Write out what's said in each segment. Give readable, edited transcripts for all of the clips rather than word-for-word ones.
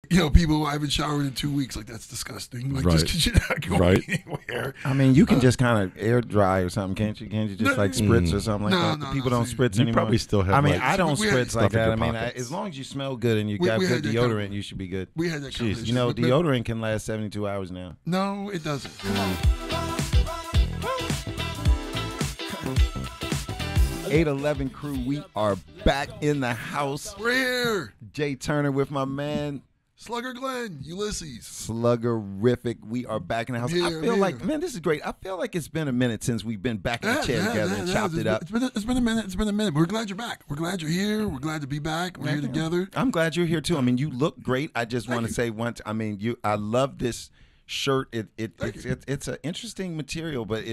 People I haven't showered in 2 weeks. Like, that's disgusting. Like, just because you're not going anywhere. I mean, you can just kind of air dry or something, can't you? Can't you just like spritz or something like that? People don't spritz anymore. You probably still have. I mean, like, I don't spritz like that. I mean, pockets. as long as you smell good and you got good deodorant, you should be good. We had that conversation. You know, deodorant can last 72 hours now. No, it doesn't. 811 crew, we are back in the house. We're here. Jay Turner with my man Slugger Glenn, Ulysses. Sluggerific. We are back in the house. I feel like, man, this is great. I feel like it's been a minute since we've been back in the chair together and chopped it up. It's been a minute. It's been a minute. We're glad you're back. We're glad you're here. We're glad to be back. We're here together. I'm glad you're here too. I mean, you look great. I just want to say I mean, I love this shirt. It's an interesting material, but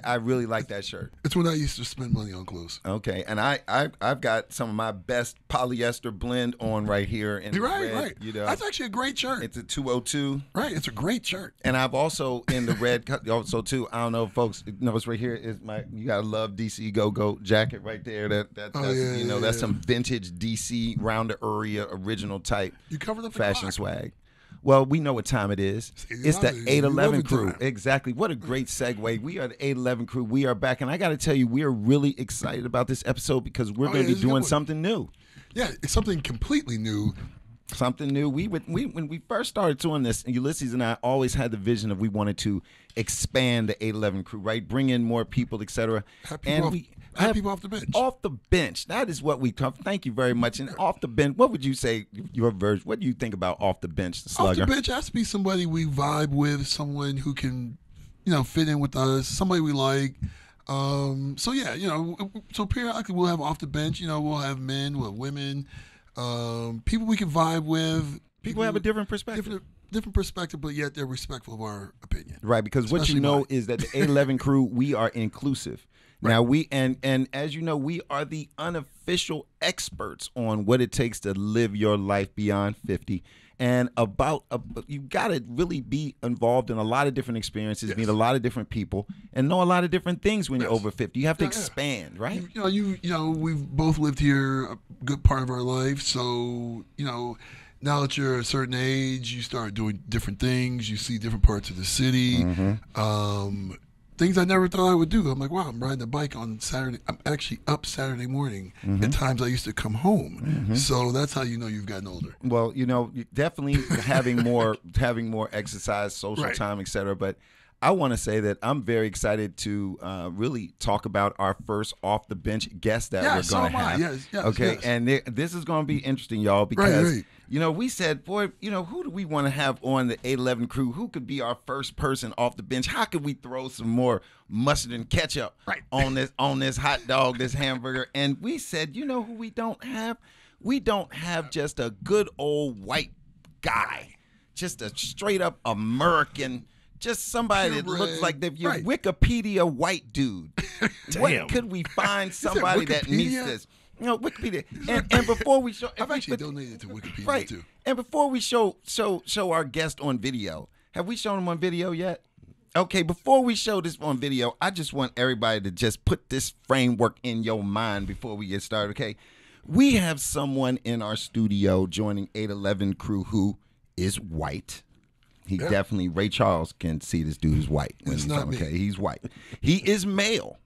I really like that shirt. It's when I used to spend money on clothes. Okay, and I've got some of my best polyester blend on right here. In right, red, right. You know, that's actually a great shirt. It's a 202. Right, it's a great shirt. And I've also in the red also too. I don't know if folks know it's right here. Is you gotta love DC Go jacket right there. That's some vintage DC round the area original type. You covered up the fashion clock. swag. Well, we know what time it is. It's the 811 crew. Time. Exactly. What a great segue. We are the 811 crew. We are back. And I got to tell you, we are really excited about this episode because we're going to be doing something new. Yeah, it's something completely new. Something new. When we first started doing this, Ulysses and I always had the vision of we wanted to expand the 811 crew, right? Bring in more people, etc. Have people off the bench. Off the bench. That is what we come. Thank you very much. And off the bench, what would you say your version? What do you think about off the bench, Slugger? Off the bench has to be somebody we vibe with, someone who can, fit in with us, somebody we like. So periodically we'll have off the bench. We'll have men, we'll have women, people we can vibe with. People have a different perspective. Different perspective, but yet they're respectful of our opinion. Right, because what you know is that the 811 crew, we are inclusive. Right. Now we and as you know, we are the unofficial experts on what it takes to live your life beyond 50. And you got to really be involved in a lot of different experiences, meet a lot of different people, and know a lot of different things when you're over 50. You have to expand, right? We've both lived here a good part of our life, so now that you're a certain age, you start doing different things. You see different parts of the city. Mm-hmm. Things I never thought I would do. I'm like, wow, I'm riding a bike on Saturday. I'm actually up Saturday morning. Mm-hmm. At times I used to come home. Mm-hmm. So that's how you know you've gotten older. Well, definitely having more exercise, social time, etc. But I want to say that I'm very excited to really talk about our first off the bench guest that we're going to have. Yes, okay, yes. And this is going to be interesting, y'all, because we said, boy, who do we want to have on the 811 crew? Who could be our first person off the bench? How could we throw some more mustard and ketchup on this hot dog, this hamburger? And we said, who we don't have? We don't have just a good old white guy, just a straight up American. Just somebody that looks like your Wikipedia white dude. Damn. What could we find somebody that meets this? Wikipedia. And before we show, I've actually donated to Wikipedia too. And before we show our guest on video, have we shown him on video yet? Okay, before we show this on video, I just want everybody to just put this framework in your mind before we get started. Okay, we have someone in our studio joining 811 crew who is white. He definitely, Ray Charles can see this dude is white. It's not me. Okay, he's white. He is male.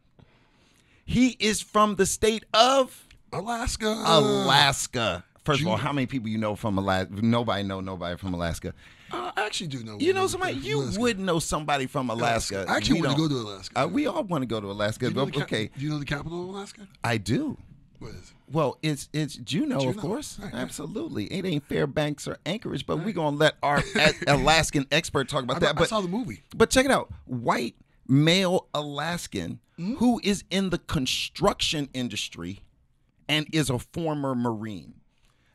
He is from the state of Alaska. First of all, how many people you know from Alaska? Nobody from Alaska. I actually do know. You know somebody? You would know somebody from Alaska. I actually want to go to Alaska. We all want to go to Alaska. Do you know the capital of Alaska? I do. What is it? Well, it's Juneau, of course. Right. Absolutely. It ain't Fairbanks or Anchorage, but we're going to let our Alaskan expert talk about that. But I saw the movie. But check it out. White male Alaskan who is in the construction industry and is a former Marine.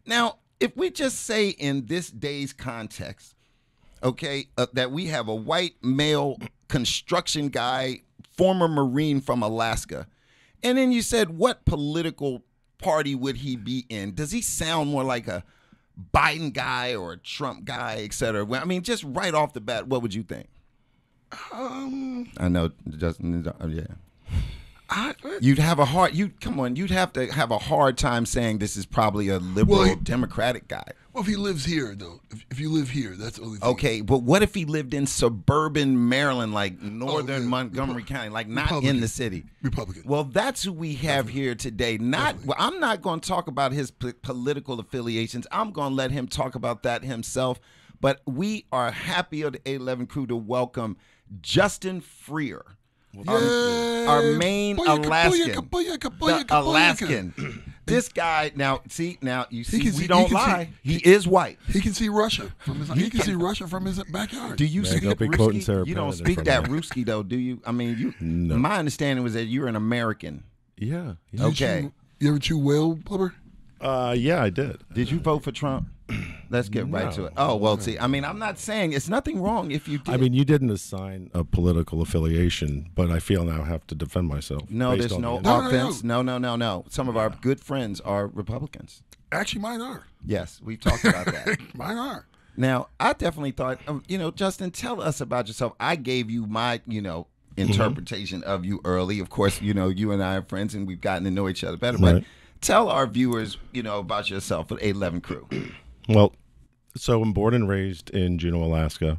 Now, if we just say in this day's context, that we have a white male construction guy, former Marine from Alaska, and then you said, what political party would he be in? Does he sound more like a Biden guy or a Trump guy, et cetera? I mean, just right off the bat, what would you think? I know, Justin. Yeah. You'd have you'd have to have a hard time saying this is probably a liberal Democratic guy. Well, if he lives here, though, if you live here, that's the only thing. Okay, but what if he lived in suburban Maryland, like northern Montgomery County, like not in the city? Republican. Well, that's who we have here today. I'm not going to talk about his political affiliations. I'm going to let him talk about that himself. But we are happy of the 811 crew to welcome Justin Freer. Our main Alaskan. Alaskan. This guy, we don't lie. He is white. He can see Russia from his. He can see Russia from his backyard. Do you speak Ruski? You don't speak that Ruski though, do you? I mean, No. My understanding was that you're an American. Yeah. Okay. You ever chew whale blubber? Yeah, I did. Did you vote for Trump? Let's get right to it. Oh, well, see, I mean, I'm not saying it's nothing wrong if you did. I mean, you didn't assign a political affiliation, but I feel now I have to defend myself. No, there's no offense. No. Some of our good friends are Republicans. Actually, mine are. Yes, we've talked about that. Mine are. Now, I definitely thought, Justin, tell us about yourself. I gave you my, interpretation of you early. Of course, you and I are friends and we've gotten to know each other better. But tell our viewers, about yourself with 811 crew. Well, so I'm born and raised in Juneau, Alaska.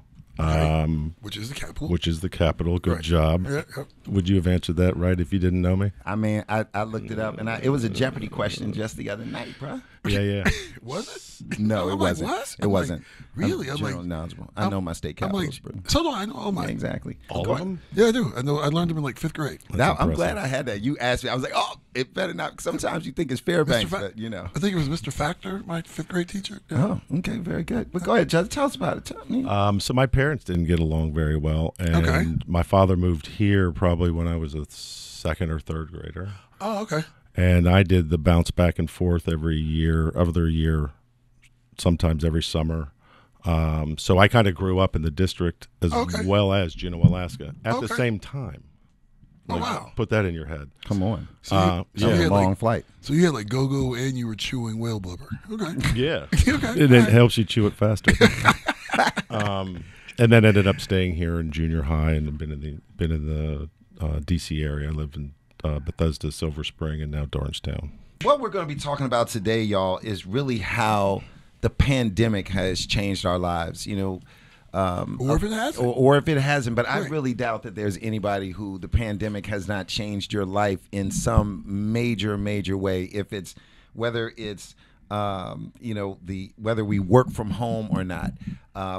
Which is the capital. Good job. Yeah. Would you have answered that right if you didn't know me? I mean, I looked it up, and it was a Jeopardy question just the other night, bro. Yeah. Was it? No, it wasn't. What? It wasn't. Really? I'm general knowledgeable. I know my state capitals, bro. So do I. know all mine. Exactly. All of them? Yeah, I do. I know. I learned them in like 5th grade. I'm glad I had that. You asked me. I was like, oh, it better not. Sometimes you think it's Fairbanks, but I think it was Mr. Factor, my 5th grade teacher. Yeah. Oh, okay, very good. But go ahead, Justin. Tell us about it. Tell me. So my parents didn't get along very well, and my father moved here probably when I was a 2nd or 3rd grader. Oh, okay. And I did the bounce back and forth every year, sometimes every summer. So I kind of grew up in the district as well as Juneau, Alaska at the same time. Like, wow. Put that in your head. Come on. So you had long flight. So you had like go-go and you were chewing whale blubber. Okay. Yeah. Okay. And it helps you chew it faster. And then ended up staying here in junior high and been in the D.C. area. I lived in Bethesda, Silver Spring, and now Dorranstown. What we're going to be talking about today, y'all, is really how the pandemic has changed our lives. Or if it hasn't. Or if it hasn't. But I really doubt that there's anybody who the pandemic has not changed your life in some major, major way. If it's whether it's whether we work from home or not,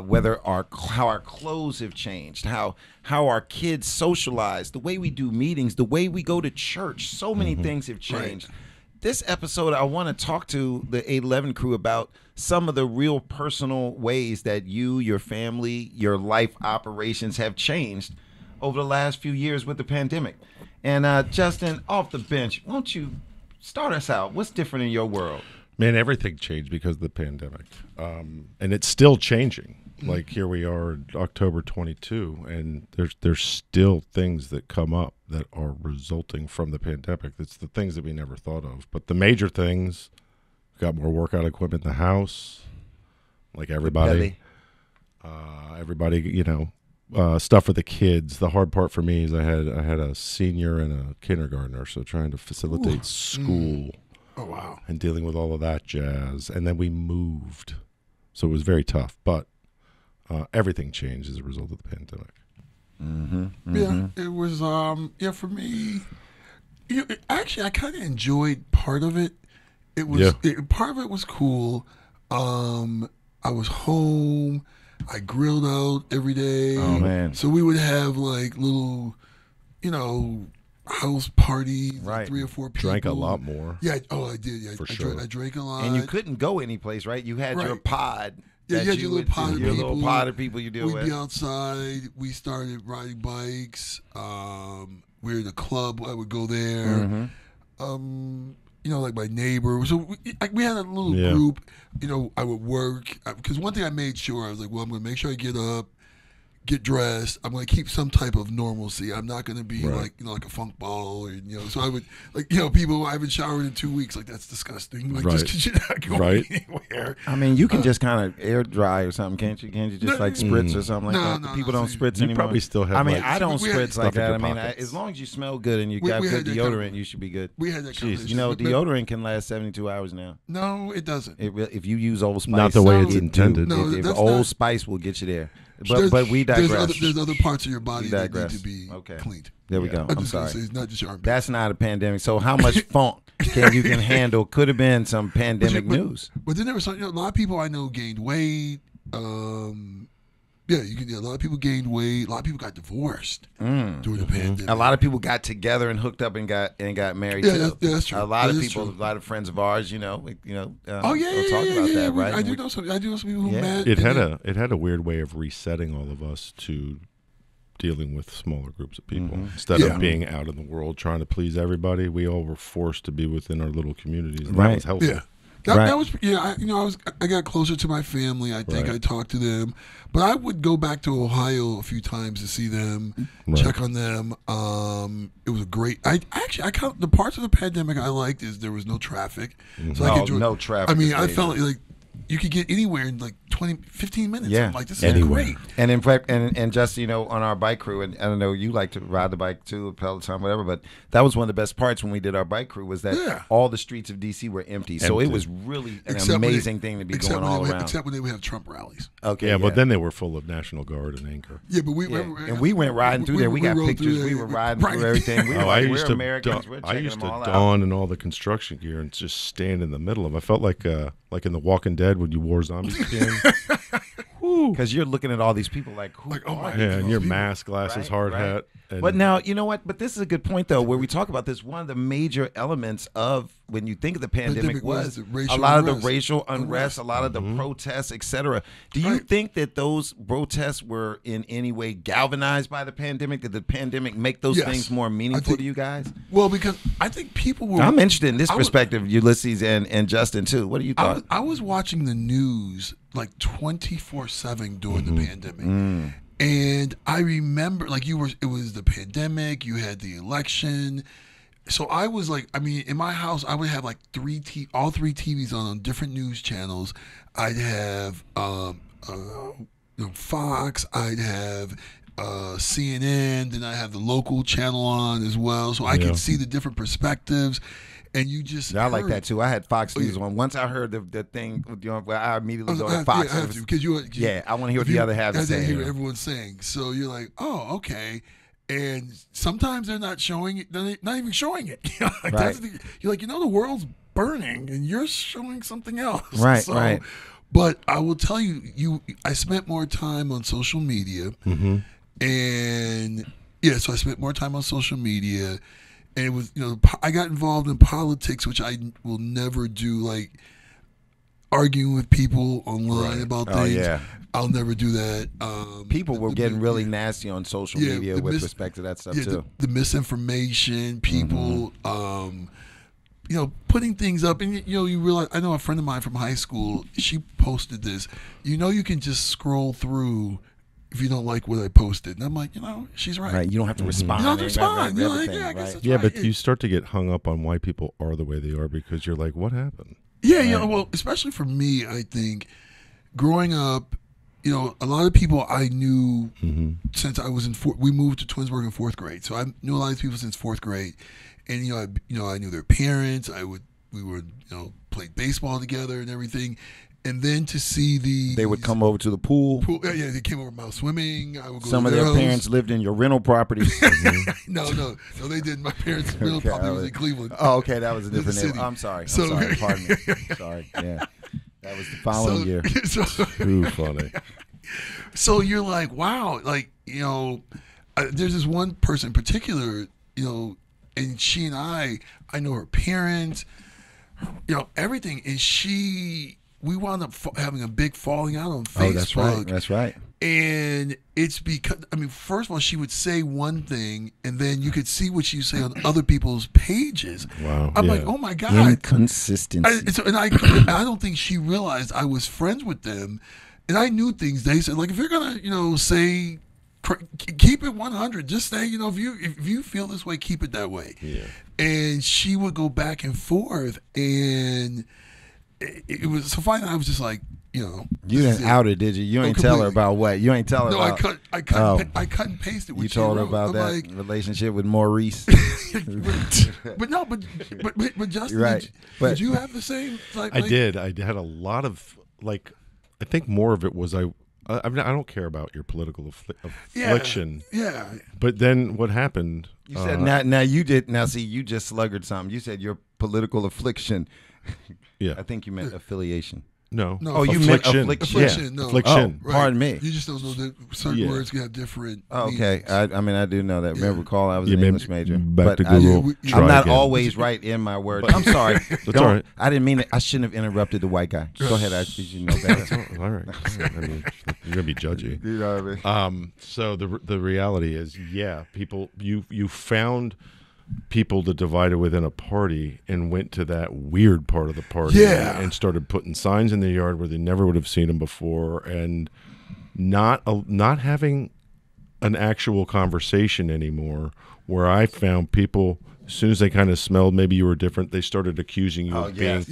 whether how our clothes have changed, how our kids socialize, the way we do meetings, the way we go to church, so many things have changed. Right. This episode, I want to talk to the 811 crew about some of the real personal ways that you, your family, your life operations have changed over the last few years with the pandemic. And Justin, off the bench, won't you start us out? What's different in your world? Man, everything changed because of the pandemic, and it's still changing. Like here we are in October 22, and there's still things that come up that are resulting from the pandemic. It's the things that we never thought of. But the major things, got more workout equipment in the house, like everybody. Everybody, stuff for the kids. The hard part for me is I had a senior and a kindergartner, so trying to facilitate school. Oh, wow. And dealing with all of that jazz. And then we moved. So it was very tough. But everything changed as a result of the pandemic. Yeah, it was, for me, actually, I kind of enjoyed part of it. It was, part of it was cool. I was home. I grilled out every day. Oh, man. So we would have like little, house parties, right? 3 or 4 people. Drank a lot more. Yeah. I did. Yeah, for sure. I drank a lot. And you couldn't go any place, right? You had your pod. Yeah, you had your little pod of people. Little pod of people you deal with. We'd be outside. We started riding bikes. We were in a club. I would go there. Like my neighbor. So we had a little group. I would work. Because one thing I made sure, I was like, well, I'm going to make sure I get up, get dressed. I'm going to keep some type of normalcy. I'm not going to be like, like a funk ball, or, so I would, like, people, I haven't showered in 2 weeks. Like, that's disgusting. Like, just because you're not going anywhere. I mean, you can just kind of air dry or something, can't you? Can't you just like spritz or something like that? People don't spritz anymore. You probably still have. I mean, I don't spritz like that. I mean, pockets. as long as you smell good and you got good deodorant, you should be good. We had that conversation. Deodorant can last 72 hours now. No, it doesn't. If you use Old Spice, not the way it's intended. If Old Spice will get you there. But we digress. There's other parts of your body that need to be cleaned. There we go. I'm sorry. It's not just your armpit. That's not a pandemic. So how much funk you can handle? Could have been some pandemic news. But then there was some, a lot of people I know gained weight. A lot of people gained weight. A lot of people got divorced during the pandemic. A lot of people got together and hooked up and got married too. That's true. A lot of people, a lot of friends of ours, we'll talk about that, right? I do know some people who met. It had a weird way of resetting all of us to dealing with smaller groups of people instead of being out in the world trying to please everybody. We all were forced to be within our little communities. And that was helpful. Yeah. That was I got closer to my family. I think I talked to them, but I would go back to Ohio a few times to see them, check on them. It was a great. I count the parts of the pandemic I liked is there was no traffic, so I could enjoy, no traffic. I mean, I felt like you could get anywhere in like 15 minutes. Yeah. I'm like, this is great. And in fact, and just, on our bike crew, and I don't know, you like to ride the bike too, Peloton, whatever, but that was one of the best parts when we did our bike crew was that all the streets of D.C. were empty. So it was really an amazing thing to be going all around. Except when they would have Trump rallies. Okay. Yeah, but then they were full of National Guard and Anchor. Yeah, but we went riding through there. We got pictures. We were riding through everything. I used to don and all the construction gear and just stand in the middle of them. I felt like in The Walking Dead when you wore zombie skin. Because you're looking at all these people like oh my God. Yeah, and your mask, glasses, hard hat. But now, you know what? But this is a good point, though, where we talk about this. One of the major elements of when you think of the pandemic was a lot of the racial unrest, a lot of the protests, etc. Do you think that those protests were in any way galvanized by the pandemic? Did the pandemic make those things more meaningful to you guys? Well, because I think people were. I'm interested in this perspective, Ulysses and Justin, too. What do you thought? I was watching the news like 24/7 during the pandemic. And I remember, it was the pandemic, you had the election. So I was like, in my house, I would have like all three TVs on different news channels. I'd have Fox, I'd have CNN, then I have the local channel on as well. So I could see the different perspectives. And you just I like that too. I had Fox News on. Once I heard the thing, I immediately go to Fox. I have to, because I want to hear what the other half is saying. I hear what everyone's saying. So you're like, oh, okay. And sometimes they're not showing it. They're not even showing it. You're like, the world's burning, and you're showing something else. Right, right. But I will tell you, I spent more time on social media, and so I spent more time on social media. And it was, I got involved in politics, which I will never do, like arguing with people online about things. Oh, yeah. I'll never do that. People were getting really nasty on social media with respect to that stuff, too. The misinformation, people, putting things up. And, you realize, I know a friend of mine from high school, she posted this. You can just scroll through if you don't like what I posted. And I'm like, she's right. Right. You don't have to respond. You don't have to respond. You're like, I guess that's right. But you start to get hung up on why people are the way they are because you're like, what happened? Yeah, well, especially for me, I think growing up, a lot of people I knew since I was we moved to Twinsburg in 4th grade. So I knew a lot of people since 4th grade. And, I knew their parents. We would, played baseball together and everything. And then to see they would come over to the pool. Yeah, they came over my swimming. I would go. Some of their parents lived in your rental property. No, they didn't. My parents' rental property was in Cleveland. Oh, okay, that was a different name. I'm sorry. Pardon me. Sorry. Yeah, that was the following year. Too funny. So you're like, wow, there's this one person in particular, and she and I know her parents, everything, and we wound up having a big falling out on Facebook. That's right. And it's because, first of all, she would say one thing, and then you could see what she would say on other people's pages. Wow. I'm like, oh my God. Inconsistency. And I don't think she realized I was friends with them, and I knew things they said. Like, if you're going to, say keep it 100. Just say, if you feel this way, keep it that way. Yeah. And she would go back and forth, and it was so finally I was just like, you didn't out her, did you? You ain't tell her about what? You ain't tell her. No, about, I cut and pasted. What you told her wrote. about that like, relationship with Maurice. but Justin, right. did you have the same? I did. I had a lot of I think more of it was I don't care about your political affliction. Yeah. But then what happened? You said now you did. Now see, you just sluggered something. You said your political affliction. Yeah. I think you meant affiliation. No. Oh, you meant affliction. Affliction. No. Affliction. Oh, right. Pardon me. You just don't know that certain words can have different. Okay. I do know that. Remember, recall I was an English major. Back to but Google. I'm not again. always right in my words. I'm sorry. That's all right. I didn't mean it. I shouldn't have interrupted the white guy. Go ahead. You know better. All right. I mean, you're gonna be judgy. You know what I mean? So the reality is, people, you found people that divided within a party and went to that weird part of the party and started putting signs in the yard where they never would have seen them before, and not having an actual conversation anymore, where I found people, as soon as they kind of smelled maybe you were different, they started accusing you of being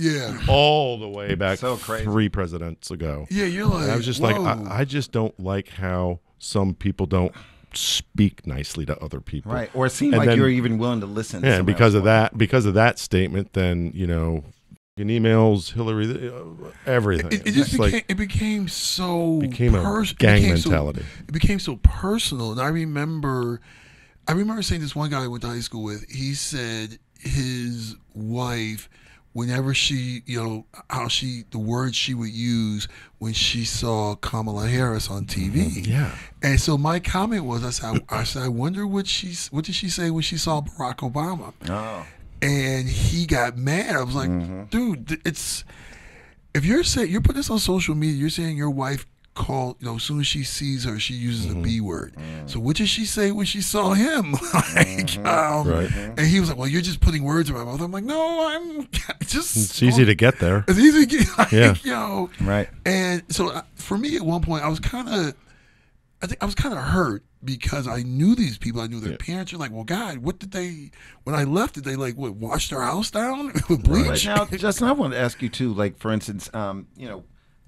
all the way back so crazy. 3 presidents ago. Yeah, you're like, and I was just like, I just don't like how some people don't speak nicely to other people, right? Or it seemed like you're even willing to listen. Yeah, and because of that statement, then in emails, Hillary, everything. It became so a gang mentality. It became so personal, and I remember saying this one guy I went to high school with. He said his wife, whenever she, the words she would use when she saw Kamala Harris on TV. Yeah. And so my comment was, I said, I wonder what did she say when she saw Barack Obama? Oh. And he got mad. I was like, dude, if you're putting this on social media, you're saying your wife called, as soon as she sees her, she uses the B word. So what did she say when she saw him? Right. And he was like, well, you're just putting words in my mouth. I'm like, no, I'm just. It's easy to get there. It's easy to get, Right. And so for me, at one point, I was kind of hurt because I knew these people. I knew their parents. You're like, well, God, what did they? When I left, did they wash their house down with bleach? Right. Now, Justin, I want to ask you too. For instance,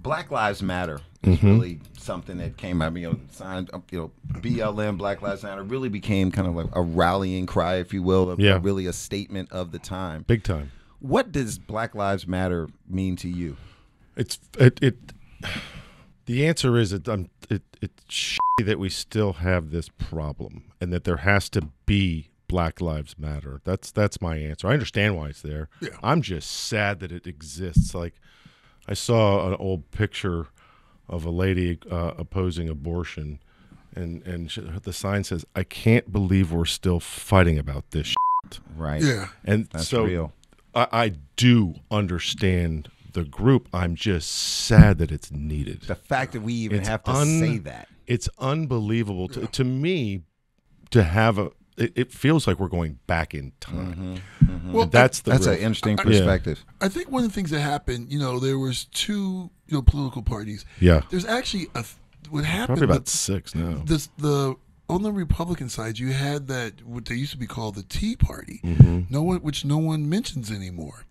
Black Lives Matter is really something that came out. Signed up. BLM, Black Lives Matter, really became kind of like a rallying cry, if you will, really a statement of the time. Big time. What does Black Lives Matter mean to you? The answer is it's shitty that we still have this problem, and that there has to be Black Lives Matter. That's my answer. I understand why it's there. Yeah. I'm just sad that it exists. I saw an old picture of a lady opposing abortion, and the sign says, "I can't believe we're still fighting about this shit." Right. Yeah. And that's so real. I do understand the group. I'm just sad that it's needed. The fact that we even have to say that. It's unbelievable to me to have it feels like we're going back in time. Well, that's an interesting perspective. I think one of the things that happened, there was 2 political parties. Yeah. There's actually what happened. Probably about 6 now. On the Republican side, you had what they used to be called the Tea Party, which no one mentions anymore.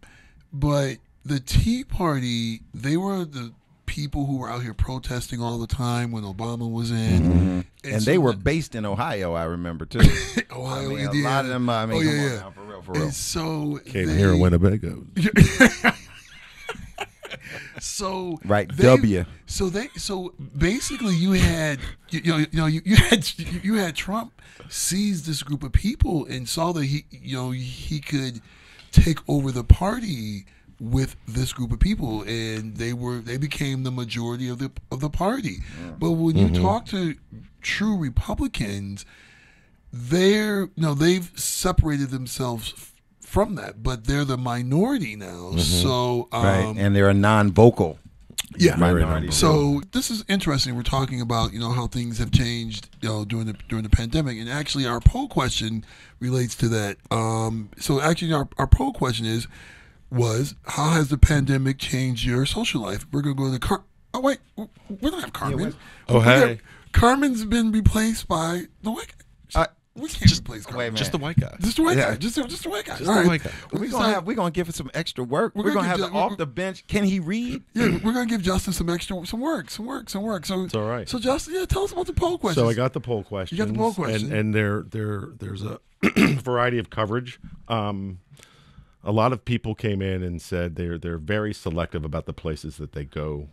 But the Tea Party, they were the people who were out here protesting all the time when Obama was in. And they were based in Ohio, I remember, too. Ohio, a lot of them, come on now, for real. And so came here in Winnebago. So right, W. So basically, you had you had Trump seize this group of people and saw that he could take over the party with this group of people, and they became the majority of the party. But when you talk to true Republicans, they've separated themselves from that, but they're the minority now. So right, and they're a non-vocal minority. So this is interesting. We're talking about how things have changed during the pandemic, and actually our poll question relates to that. So actually our poll question was how has the pandemic changed your social life? We're gonna go to the car. Oh wait, we don't have Carmen. Hey. Carmen's been replaced by the white guy. We can't replace Carmen. Wait a minute. Just the white guy. Just the white Yeah. guy. Just the white guy. Just All the right. white guy. We're gonna give him some extra work. We're gonna gonna have give the off the bench. Can he read? Yeah, we're gonna give Justin some work. So It's all right. So Justin, tell us about the poll questions. So I got the poll questions. You got the poll question. and there's a variety of coverage. A lot of people came in and said they're very selective about the places that they go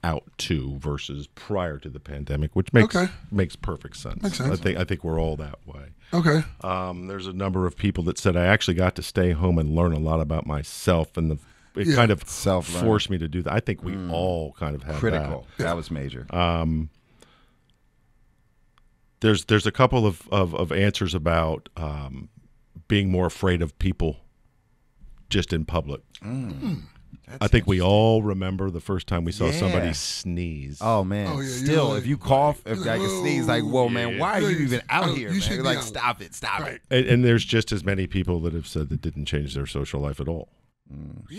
out to versus prior to the pandemic, which makes perfect sense. Makes sense. I think we're all that way. Okay. There's a number of people that said I actually got to stay home and learn a lot about myself, and it kind of Self-learn. forced me to do that. I think we all kind of have Critical. that. That was major. There's a couple of answers about being more afraid of people just in public. I think we all remember the first time we saw somebody sneeze. Oh man! Oh, yeah, Still, like, if you cough, if I can sneeze, like, whoa, man, why are you even out here, you should man? be Like, out. stop it. And there's just as many people that have said that didn't change their social life at all.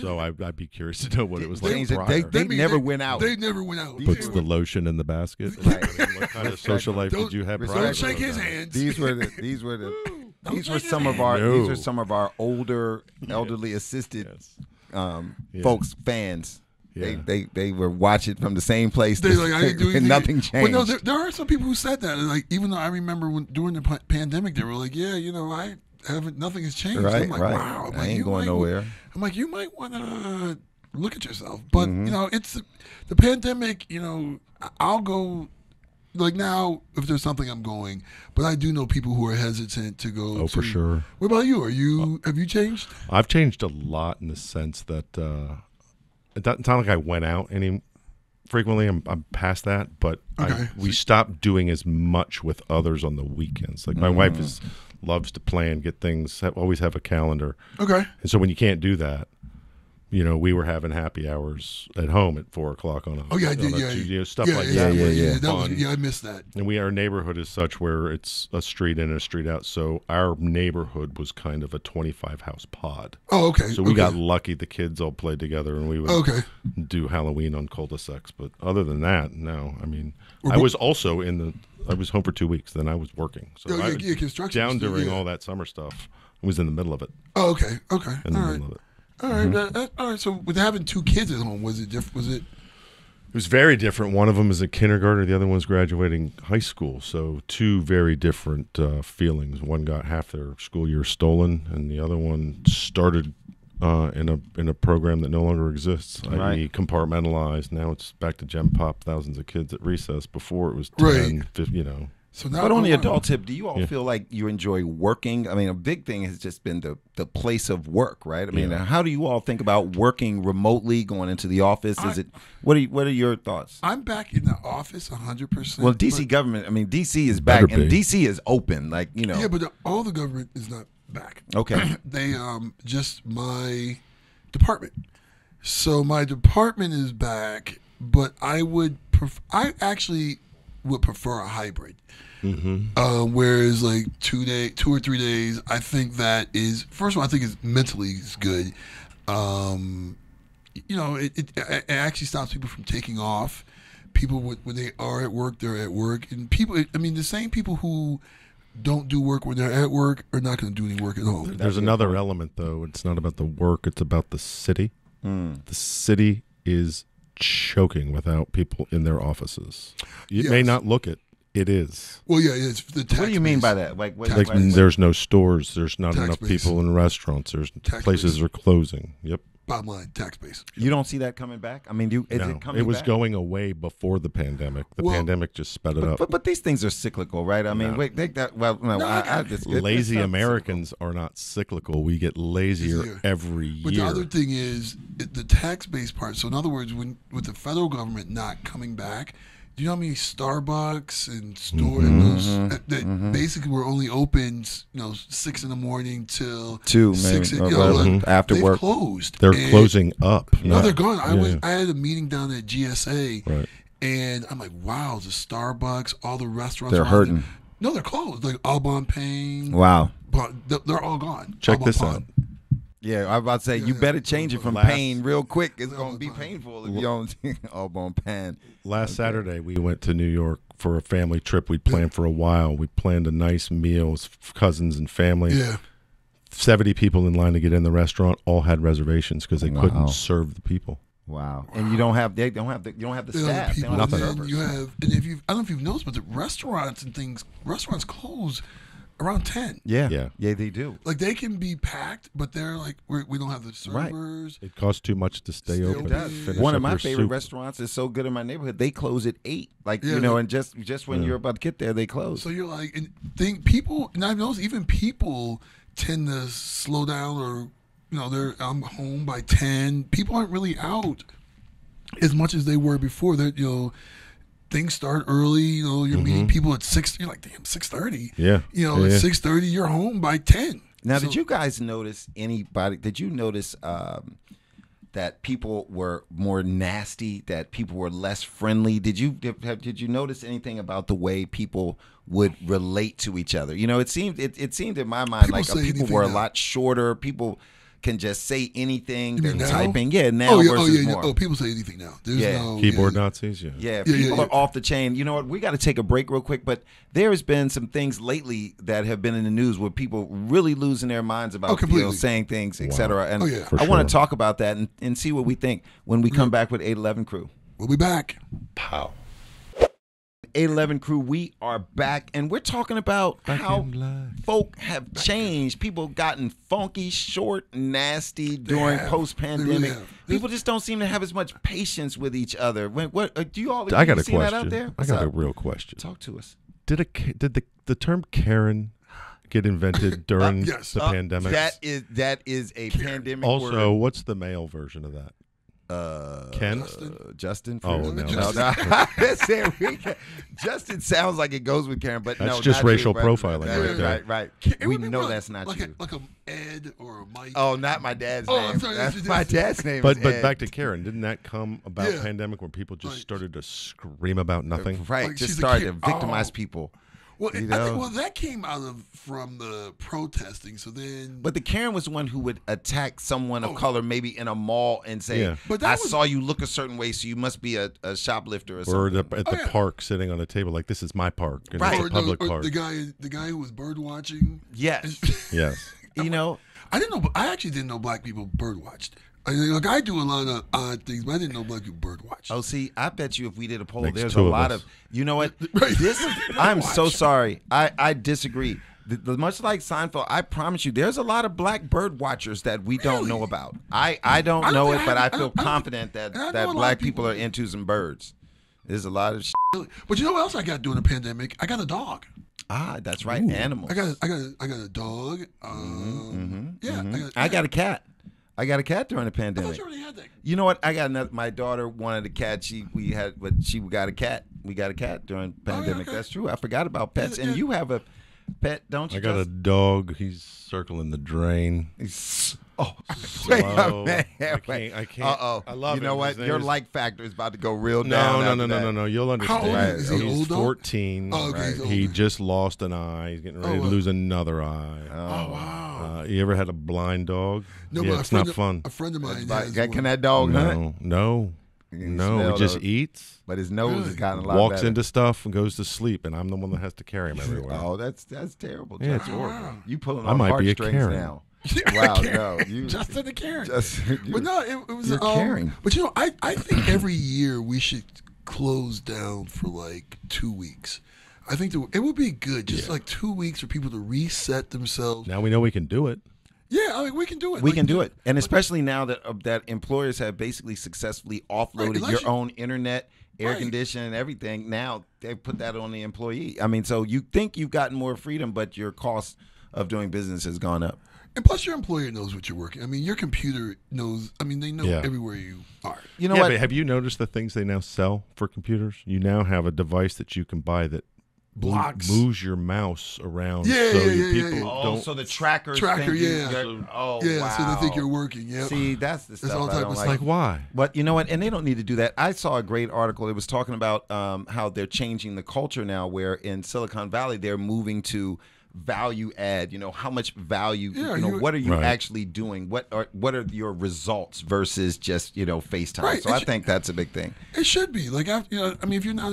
So I'd be curious to know what it was like Change it. prior. They never went out. They never went out. Puts the lotion in the basket. Right. What kind of social life did you have prior? Don't to shake his that? hands. These were some of our older elderly assisted folks, fans. Yeah. They were watching from the same place. They like I didn't do anything. and nothing changed. But no, there are some people who said that. Like even though I remember during the pandemic, they were like, "Yeah, I haven't. Nothing has changed." Right, I'm like, right. Wow. I'm I like, ain't you going might- nowhere. I'm like, you might want to look at yourself. But it's the pandemic. I'll go. Like now, if there's something I'm going, but I do know people who are hesitant to go. Oh, for sure. What about you? Have you changed? I've changed a lot in the sense that it's not like I went out any frequently. I'm past that, but Okay. we stopped doing as much with others on the weekends. Like my wife loves to plan, get things, always have a calendar. Okay. And so when you can't do that, we were having happy hours at home at 4:00 on a Oh yeah, I did. on a Yeah, Tuesday, stuff yeah, like yeah, that. Yeah, was yeah. That was, fun. I missed that. And our neighborhood is such where it's a street in and a street out. So our neighborhood was kind of a 25 house pod. Oh, okay. So we got lucky. The kids all played together, and we would Okay. do Halloween on cul-de-sacs. But other than that, no. I mean, Well, I was also I was home for 2 weeks. Then I was working. So Oh, yeah, I, yeah, construction down was still- during yeah. all that summer stuff. I was in the middle of it. Oh, okay. Okay. In the All right. middle of it. All right. All right. So with having two kids at home, was it different? Was it? It was very different. One of them is a kindergartner. The other one's graduating high school. So two very different feelings. One got half their school year stolen, and the other one started in a program that no longer exists, i.e. compartmentalized. Now it's back to Gem Pop, thousands of kids at recess. Before it was 10, 50, So now, But on the adult tip, do you all feel like you enjoy working? I mean, a big thing has just been the place of work, right? I mean, how do you all think about working remotely, going into the office? What are your thoughts? I'm back in the office 100%. Well, DC government, I mean, DC is back, Better and be. DC is open, like, Yeah, but all the government is not back. Okay. They just my department. So my department is back, but I actually would prefer a hybrid. Whereas like 2 or 3 days, I think that is, first of all, I think it's mentally is good. It actually stops people from taking off. People when they are at work, they're at work, and people. I mean, the same people who don't do work when they're at work are not going to do any work at home. There's another element, though. It's not about the work. It's about the city. The city is choking without people in their offices. You may not look it. It is. Well, yeah, it's the tax What do you mean base. by that? Like, Like there's no stores. There's not Tax enough base. people in restaurants. There's Tax places base. are closing. Yep. Bottom line, tax base. you don't see that coming back? I mean, is No, it coming it was back? going away before the pandemic. The Well, pandemic just sped it up. But these things are cyclical, right? I mean, wait, take that. Well, no, I just Lazy it's not Americans are not cyclical. We get lazier Easier. every But year. the other thing is the tax base part. So in other words, with the federal government not coming back, do you know how many Starbucks and store and those that basically were only open, 6 in the morning till 2 6 maybe, or after they've work. closed. They're And- closing up. No, not- they're gone. Yeah. I had a meeting down at GSA, Right. and I'm like, wow, the Starbucks, all the restaurants, They're around hurting. there- No, they're closed. Like Aubon Pain, Wow. they're all gone. Check Aubon this Pond. out. Yeah, I was about to say, you better change it from pain real quick. It's going to be painful if you don't. On pan. Last Saturday, we went to New York for a family trip we'd planned for a while. We planned a nice meal with cousins and family. Yeah. 70 people in line to get in the restaurant all had reservations because they couldn't serve the people. Wow. And you don't have the staff. They don't have the servers. You have, and if you, I don't know if you've noticed, but the restaurants close around 10. Yeah, they do. Like they can be packed, but they're like we don't have the servers. Right. It costs too much to stay open. One of my favorite restaurants is so good in my neighborhood. They close at 8. Like and just when you're about to get there, they close. So you're like, and people, and I've noticed even people tend to slow down, or I'm home by 10. People aren't really out as much as they were before. That things start early. You're meeting people at 6. You're like, damn, 6:30. Yeah. At 6:30, you're home by 10. Now, did you guys notice Did you notice that people were more nasty? That people were less friendly? Did you notice anything about the way people would relate to each other? It seemed in my mind people were a lot shorter. People can just say anything. They're typing. Yeah, now versus more. Oh, people say anything now. There's no keyboard Nazis. Yeah, people are off the chain. You know what? We got to take a break real quick, but there has been some things lately that have been in the news where people really losing their minds about saying things, etc. And I want to talk about that and see what we think when we come back with 811 Crew. We'll be back. Pow. 811 Crew, we are back, and we're talking about how folk have changed. People gotten funky, short, nasty during post-pandemic. People just don't seem to have as much patience with each other. Do you all I got a see question. that out there? I got a real question. Talk to us. Did the term Karen get invented during the pandemic? That is a pandemic word. Also, what's the male version of that? Ken? Justin? Oh, no. Justin sounds like it goes with Karen, but that's just racial profiling right. We know that's not you. Like a Ed or a Mike. Oh, not my dad's name. That's my dad's name. But back to Karen. Didn't that come about pandemic where people just started to scream about nothing? Right. Just started to victimize people. Well, I think that came from the protesting. So then, but the Karen was the one who would attack someone of color, maybe in a mall, and say, "I saw you look a certain way, so you must be a shoplifter or something." Or at the park, sitting on a table like, "This is my park, and it's a public park." The guy who was bird watching. Yes. Yes. I didn't know. I actually didn't know black people bird watched. I do a lot of odd things, but I didn't know black people bird watch. Oh, see, I bet you if we did a poll, there's a lot of. You know what? I'm so sorry. I disagree. Much like Seinfeld, I promise you, there's a lot of black bird watchers that we don't know about. I don't know it, but I feel confident that black people are into some birds. There's a lot of shit. But you know what else I got during the pandemic? I got a dog. Ah, that's right. Ooh. Animals. I got a dog. I got a cat. I got a cat during the pandemic. I thought you already had that. You know what? I got another. My daughter wanted a cat. She got a cat. We got a cat during the pandemic. Okay. That's true. I forgot about pets. And you have a pet, don't you? I got a dog. He's circling the drain. Wait a minute. I can't. Uh-oh. I love You know him. what? Your like factor is about to go real down. No. You'll understand. How old is he? He's Old dog? 14. Oh, okay, he's He older. just lost an eye. He's getting ready to lose another eye. Oh wow. You ever had a blind dog? No, yeah, but it's not fun. A friend of mine has Can one. that dog hunt? No. He just eats. But his nose has gotten a lot Walks better. into stuff and goes to sleep, and I'm the one that has to carry him everywhere. Oh, that's terrible. Yeah, Justin. it's horrible. You pulling I on might be a heartstrings Karen. now. Wow, no, Justin the Karen. But no, it was you're caring. But I think every year we should close down for like 2 weeks. I think it would be good, just like 2 weeks for people to reset themselves. Now we know we can do it. Yeah, I mean, we can do it. We can do it, and especially now that employers have basically successfully offloaded your own internet, air conditioning, everything. Now they put that on the employee. I mean, so you think you've gotten more freedom, but your cost of doing business has gone up. And plus, your employer knows what you're working. I mean, your computer knows. I mean, they know everywhere you are. You know what? But have you noticed the things they now sell for computers? You now have a device that you can buy that moves your mouse around. So the tracker, wow. So they think you're working. Yeah. See, that's the stuff all I type don't of like. Like, why? But you know what? And they don't need to do that. I saw a great article. It was talking about how they're changing the culture now, where in Silicon Valley they're moving to value add? How much value? Yeah, what are you Right. actually doing? What are your results versus just FaceTime? Right. So I think that's a big thing. It should be like if you're not,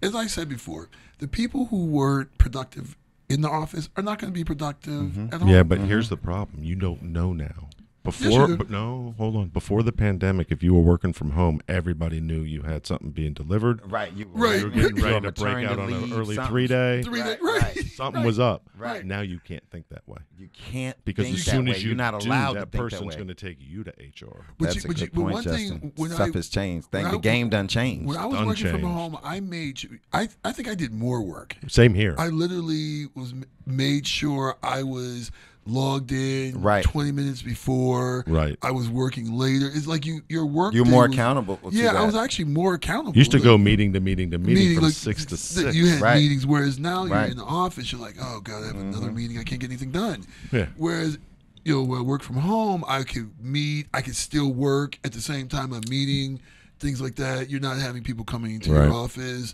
as I said before, the people who weren't productive in the office are not going to be productive at home. Yeah, but here's the problem. You don't know now. you do. But no, hold on. Before the pandemic, if you were working from home, everybody knew you had something being delivered. Right. Right. You were getting You're ready to break out on an early something. 3-day. 3 days, Right, right? Something was up. Right. Now you can't think that way. You can't Because think as that soon way. as you You're not do, allowed that to think that person's way. going to take you to HR. That's a good point, one Justin. thing when Stuff has changed. when The I- game done changed. When I was Done working from changed. home, I made sure, I think I did more work. Same here. I literally made sure I was logged in Right. 20 minutes before. Right. I was working later. It's like your work. You're day more was- accountable to Yeah, that. I was actually more accountable. Used to Like, go meeting to meeting to meeting from like, 6 to 6. You had Right. meetings, whereas now you're Right. in the office. You're like, oh god, I have another meeting. I can't get anything done. Yeah. Whereas, when I work from home, I could meet. I could still work at the same time I'm meeting. Things like that. You're not having people coming into Right. your office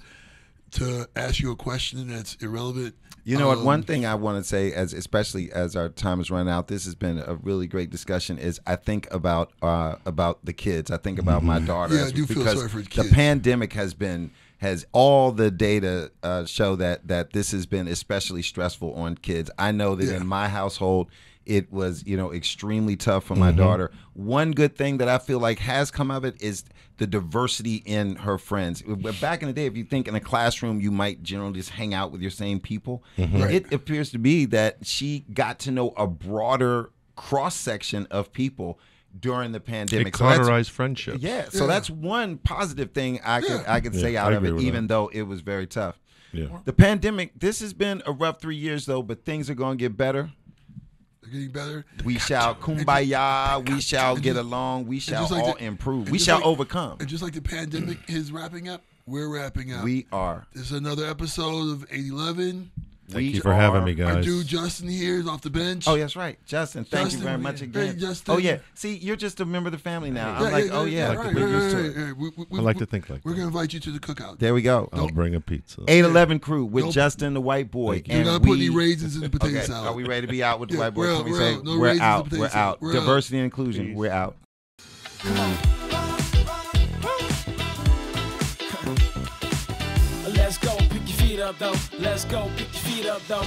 to ask you a question that's irrelevant. You know what? One thing I want to say, especially as our time is running out, this has been a really great discussion. Is I think about the kids. I think about my daughter. Yeah, I do feel because sorry for the the kids. pandemic has all the data show that this has been especially stressful on kids. I know that Yeah. in my household, it was extremely tough for my daughter. One good thing that I feel like has come of it is the diversity in her friends. Back in the day, if you think in a classroom you might generally just hang out with your same people, it appears to be that she got to know a broader cross section of people during the pandemic. It So that's- cauterized friendships. yeah, so that's one positive thing I could say Yeah, out I of it, agree with even though it was very tough. Yeah. The pandemic, this has been a rough 3 years though, but things are going to get better. They're getting better. We shall kumbaya. We shall get along. We shall just like all the- improve. and We just shall like- overcome. And just like the pandemic is wrapping up, we're wrapping up. We are. This is another episode of 811. Thank you for having me, Our guys. dude Justin here is off the bench. Oh, that's right. Justin, thank Justin, you very much hey, again. Justin. Oh, yeah. See, you're just a member of the family now. I'm like, oh, yeah. right, We're used to right, it. right, right. I like to think like We're that. going to invite you to the cookout. There we go. I'll bring a pizza. 811 crew with Don't- Justin, the white boy. Do And not we, put any raisins in the potato okay, salad. are we ready to be out with the Yeah, white boy? we're Can out, we we're say out. No we're raisins in out? the potato We're salad. out. We're out. Diversity and inclusion. We're out. Let's go, pick your feet up though. Let's go, pick your feet up though.